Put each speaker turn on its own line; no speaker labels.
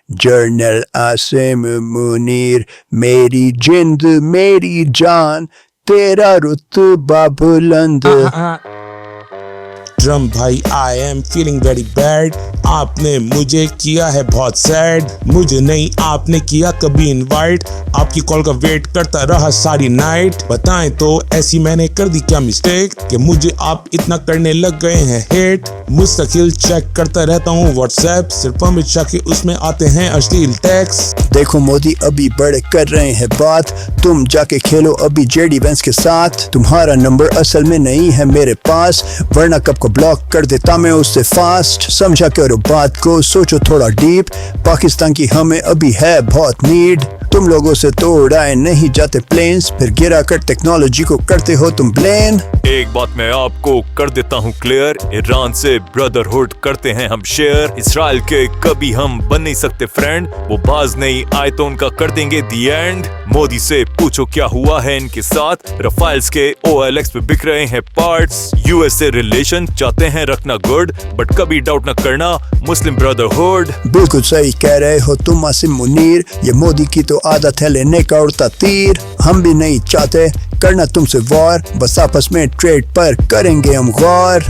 Journal Asim Munir, मेरी जिंद मेरी जान, तेरा रुतबा बुलंद।
ड्रम भाई I am feeling very bad, आपने मुझे किया है बहुत सैड, मुझे नहीं आपने किया कभी इनवाइट, आपकी कॉल का वेट करता रहा सारी नाइट, बताएं तो ऐसी मैंने कर दी क्या मिस्टेक कि मुझे आप इतना करने लग गए हैं हेट, मुस्तकिल चेक करता रहता हूँ व्हाट्सएप, सिर्फ अमित शाह के उसमें आते हैं अश्लील टेक्स्ट।
देखो मोदी अभी बड़े कर रहे हैं बात, तुम जाके खेलो अभी जेडी वेंस के साथ, तुम्हारा नंबर असल में नहीं है मेरे पास, वरना कब को ब्लॉक कर देता मैं उससे फास्ट। समझा करो बात को, सोचो थोड़ा डीप, पाकिस्तान की हमें अभी है बहुत नीड, तुम लोगों से तो उड़ाए नहीं जाते प्लेन्स, फिर गिरा कर टेक्नोलॉजी को करते हो तुम ब्लेम।
एक बात मैं आपको कर देता हूँ क्लियर, ईरान से ब्रदरहुड करते हैं हम शेयर, इसराइल के कभी हम बन नहीं सकते फ्रेंड, वो बाज नहीं आए तो उनका कर देंगे दी एंड। मोदी से पूछो क्या हुआ है इनके साथ, रफाइल्स के OLX पे बिक रहे हैं पार्ट्स, US से रिलेशन चाहते हैं रखना गुड, बट कभी डाउट न करना मुस्लिम ब्रदरहुड।
बिल्कुल सही कह रहे हो तुम आसिम मुनीर, ये मोदी की तो आदत है लेने का उड़ता तीर, हम भी नहीं चाहते करना तुमसे वॉर, बस आपस में ट्रेड पर करेंगे हम गौर।